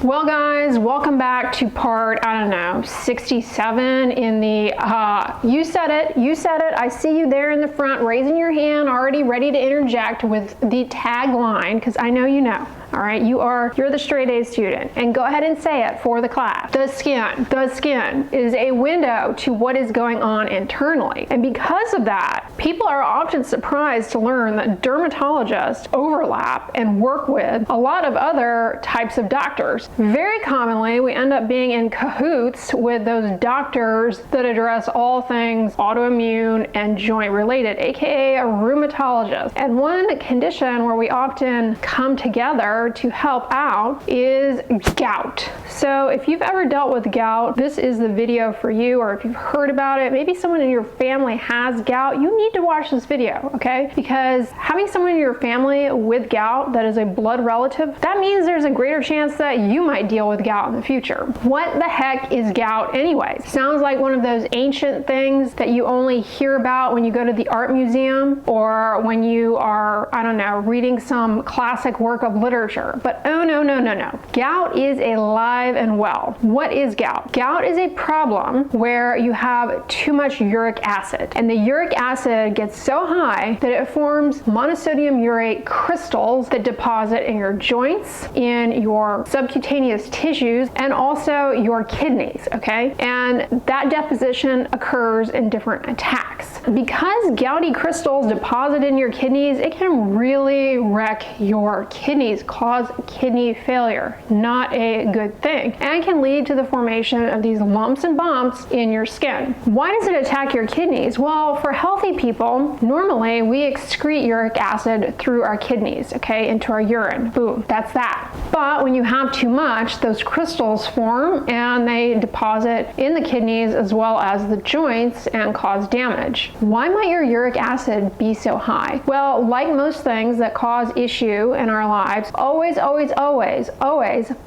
Well guys, welcome back to part, 67 in the, you said it, I see you there in the front raising your hand, already ready to interject with the tagline, because I know you know. All right, you're the straight A student, and go ahead and say it for the class. The skin is a window to what is going on internally. And because of that, people are often surprised to learn that dermatologists overlap and work with a lot of other types of doctors. Very commonly, we end up being in cahoots with those doctors that address all things autoimmune and joint related, aka a rheumatologist. And one condition where we often come together to help out is gout. So if you've ever dealt with gout, this is the video for you, or if you've heard about it, maybe someone in your family has gout, you need to watch this video, okay? Because having someone in your family with gout that is a blood relative, that means there's a greater chance that you might deal with gout in the future. What the heck is gout anyways? Sounds like one of those ancient things that you only hear about when you go to the art museum or when you are, I don't know, reading some classic work of literature. But oh no. Gout is alive and well. What is gout? Gout is a problem where you have too much uric acid, and the uric acid gets so high that it forms monosodium urate crystals that deposit in your joints, in your subcutaneous tissues, and also your kidneys, okay? And that deposition occurs in different attacks. Because gouty crystals deposit in your kidneys, it can really wreck your kidneys, cause kidney failure. Not a good thing. And can lead to the formation of these lumps and bumps in your skin. Why does it attack your kidneys? Well, for healthy people, normally we excrete uric acid through our kidneys, okay, into our urine. Boom, that's that. But when you have too much, those crystals form and they deposit in the kidneys as well as the joints and cause damage. Why might your uric acid be so high? Well, like most things that cause issue in our lives, always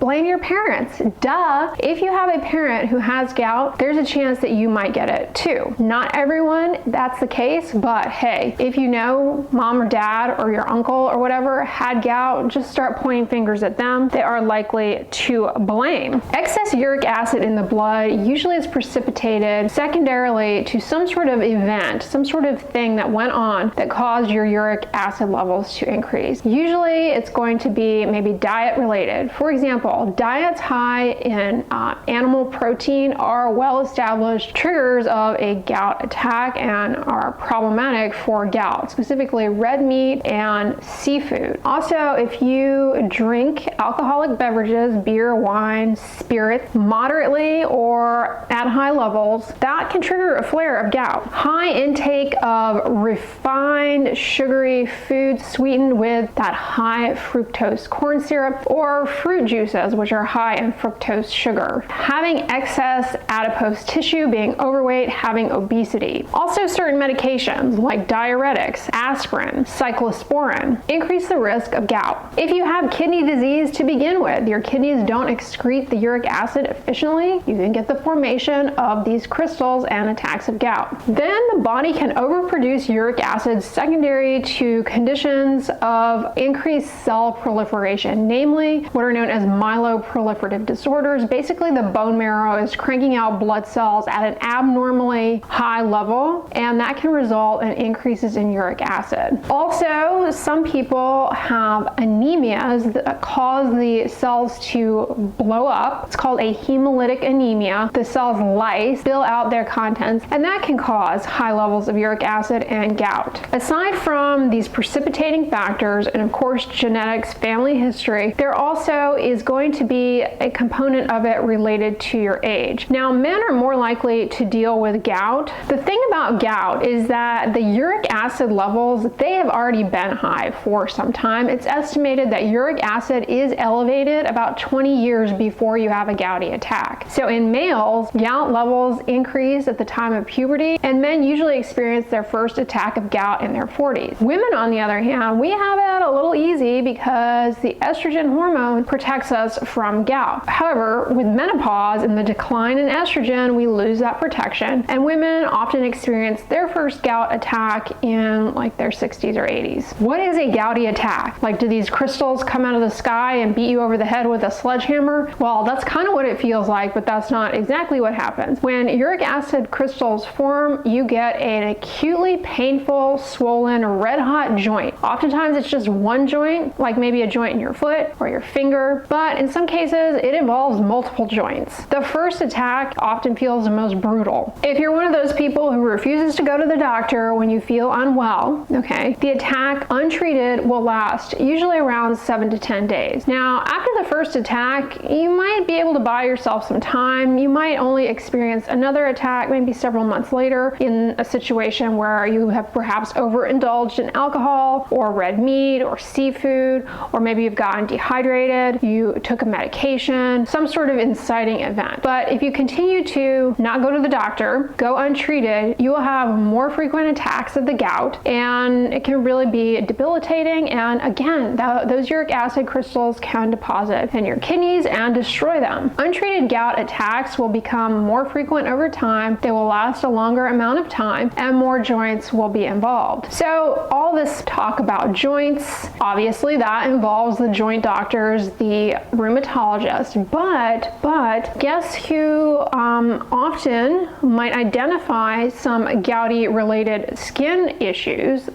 blame your parents. Duh. If you have a parent who has gout, there's a chance that you might get it too. Not everyone that's the case, but hey, if you know mom or dad or your uncle or whatever had gout, just start pointing fingers at them. They are likely to blame. Excess uric acid in the blood usually is precipitated secondarily to some sort of event, some sort of thing that went on that caused your uric acid levels to increase. Usually it's going to be maybe diet related. For example, diets high in animal protein are well-established triggers of a gout attack and are problematic for gout, specifically red meat and seafood. Also, if you drink alcoholic beverages, beer, wine, spirits, moderately or at high levels, that can trigger a flare of gout. High intake of refined sugary foods sweetened with that high fructose corn syrup or fruit juices, which are high in fructose sugar. Having excess adipose tissue, being overweight, having obesity. Also, certain medications like diuretics, aspirin, cyclosporin increase the risk of gout. If you have kidney disease to begin with, your kidneys don't excrete the uric acid efficiently, you can get the formation of these crystals and attacks of gout. Then the body can overproduce uric acid secondary to conditions of increased cell proliferation, namely what are known as myeloproliferative disorders. Basically, the bone marrow is cranking out blood cells at an abnormally high level, and that can result in increases in uric acid. Also, some people have anemias that cause the cells to blow up. It's called a hemolytic anemia. The cells lyse, spill out their contents, and that can cause high levels of uric acid and gout. Aside from these precipitating factors, and of course genetics, family history, there also is going to be a component of it related to your age. Now, men are more likely to deal with gout. The thing about gout is that the uric acid levels, they have already been high for some time. It's estimated that uric acid is elevated about 20 years before you have a gouty attack. So in males, gout levels increase at the time of puberty, and men usually experience their first attack of gout in their 40s. Women, on the other hand, we have it a little easy because because the estrogen hormone protects us from gout. However, with menopause and the decline in estrogen, we lose that protection, and women often experience their first gout attack in like their 60s or 80s. What is a gouty attack? Like, do these crystals come out of the sky and beat you over the head with a sledgehammer? Well, that's kind of what it feels like, but that's not exactly what happens. When uric acid crystals form, you get an acutely painful, swollen, red-hot joint. Oftentimes it's just one joint, like maybe a joint in your foot or your finger, but in some cases it involves multiple joints. The first attack often feels the most brutal. If you're one of those people who refuses to go to the doctor when you feel unwell, okay, the attack untreated will last usually around 7 to 10 days. Now, after the first attack, you might be able to buy yourself some time. You might only experience another attack maybe several months later in a situation where you have perhaps overindulged in alcohol or red meat or seafood, or maybe you've gotten dehydrated, you took a medication, some sort of inciting event. But if you continue to not go to the doctor, go untreated, you will have more frequent attacks of the gout, and it can really be debilitating. And again, those uric acid crystals can deposit in your kidneys and destroy them. Untreated gout attacks will become more frequent over time. They will last a longer amount of time, and more joints will be involved. So all this talk about joints, obviously that involves the joint doctors, the rheumatologist, but guess who often might identify some gouty related skin issues?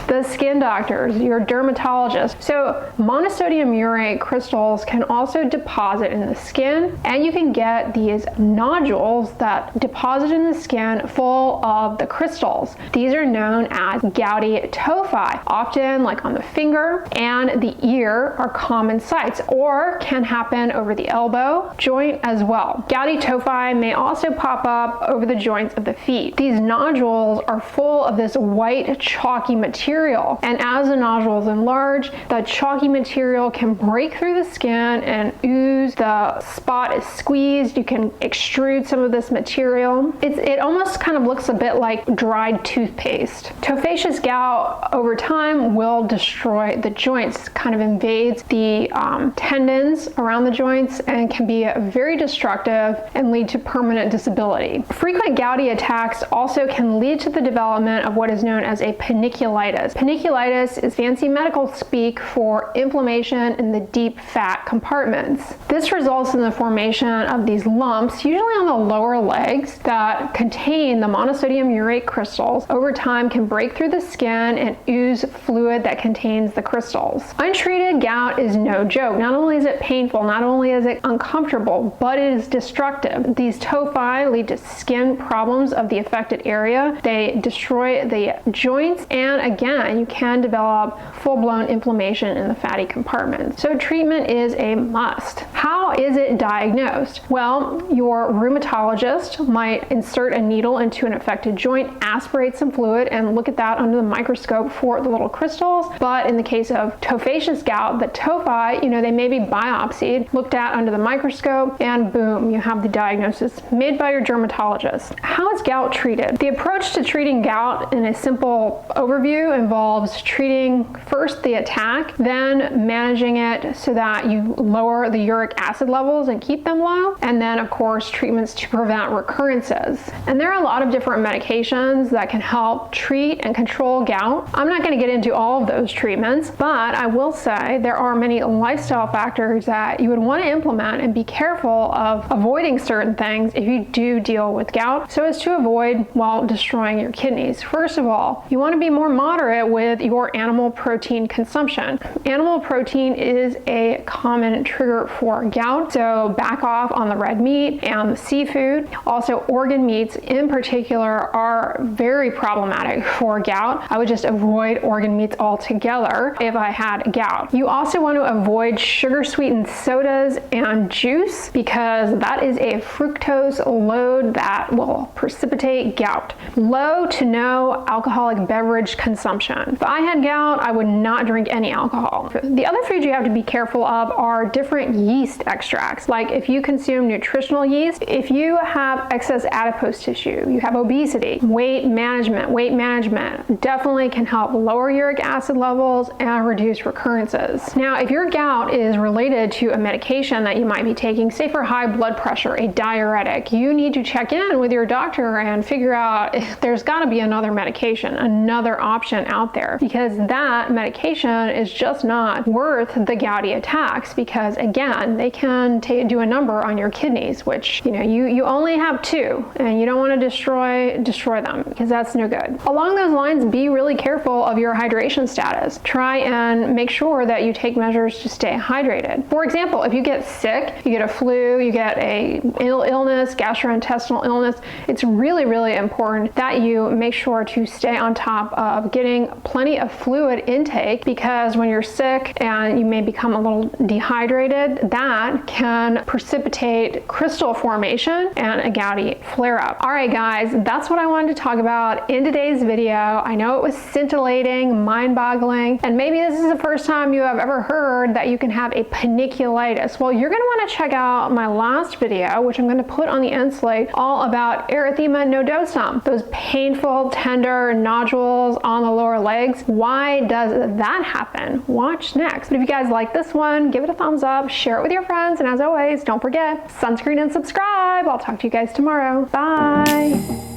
The skin doctors, your dermatologist. So monosodium urate crystals can also deposit in the skin, and you can get these nodules that deposit in the skin full of the crystals. These are known as gouty tophi. Often, like on the finger and the ear, are common sites, or can happen over the elbow joint as well. Gouty tophi may also pop up over the joints of the feet. These nodules are full of this white chalky material, and as the nodules enlarge, the chalky material can break through the skin and ooze. The spot is squeezed. You can extrude some of this material. It almost kind of looks a bit like dried toothpaste. Tophaceous gout over time will destroy the joints, kind of invades the tendons around the joints, and can be very destructive and lead to permanent disability. Frequent gouty attacks also can lead to the development of what is known as a paniculitis. Paniculitis is fancy medical speak for inflammation in the deep fat compartments. This results in the formation of these lumps, usually on the lower legs, that contain the monosodium urate crystals. Over time can break through the skin and ooze fluid that contains the crystals. Untreated gout is no joke. Not only is it painful, not only is it uncomfortable, but it is destructive. These tophi lead to skin problems of the affected area. They destroy the joints, and again, you can develop full-blown inflammation in the fatty compartments. So treatment is a must. How is it diagnosed? Well, your rheumatologist might insert a needle into an affected joint, aspirate some fluid, and look at that under the microscope for the little crystals. But in the case of tophaceous gout, the tophi, they may be biopsied, looked at under the microscope, and boom, you have the diagnosis made by your dermatologist. How is gout treated? The approach to treating gout in a simple overview involves treating first the attack, then managing it so that you lower the uric acid levels and keep them low, and then of course treatments to prevent recurrences. And there are a lot of different medications that can help treat and control gout. I'm not going to get into all of those treatments, but I will say there are many lifestyle factors that you would want to implement and be careful of avoiding certain things if you do deal with gout, so as to avoid, well, destroying your kidneys. First of all, you want to be more moderate with your animal protein consumption. Animal protein is a common trigger for gout, so back off on the red meat and the seafood. Also, organ meats in particular are very problematic for gout. I would just avoid organ meats altogether if I had gout. You also want to avoid sugar-sweetened sodas and juice, because that is a fructose load that will precipitate gout. Low to no alcoholic beverage consumption consumption. If I had gout, I would not drink any alcohol. The other foods you have to be careful of are different yeast extracts. Like if you consume nutritional yeast, if you have excess adipose tissue, you have obesity, weight management definitely can help lower uric acid levels and reduce recurrences. Now, if your gout is related to a medication that you might be taking, say for high blood pressure, a diuretic, you need to check in with your doctor and figure out if there's got to be another medication, another option out there, because that medication is just not worth the gouty attacks, because again, they can do a number on your kidneys, which you only have two, and you don't want to destroy them, because that's no good. Along those lines, be really careful of your hydration status. Try and make sure that you take measures to stay hydrated. For example, if you get sick, you get a flu, you get a illness, gastrointestinal illness, it's really, really important that you make sure to stay on top of getting plenty of fluid intake, because when you're sick and you may become a little dehydrated, that can precipitate crystal formation and a gouty flare-up. All right, guys, that's what I wanted to talk about in today's video. I know it was scintillating, mind-boggling, and maybe this is the first time you have ever heard that you can have a paniculitis. Well, you're going to want to check out my last video, which I'm going to put on the end slate, all about erythema nodosum, those painful, tender nodules on the lower legs. Why does that happen? Watch next. But if you guys like this one, give it a thumbs up, share it with your friends, and as always, don't forget, sunscreen and subscribe. I'll talk to you guys tomorrow. Bye.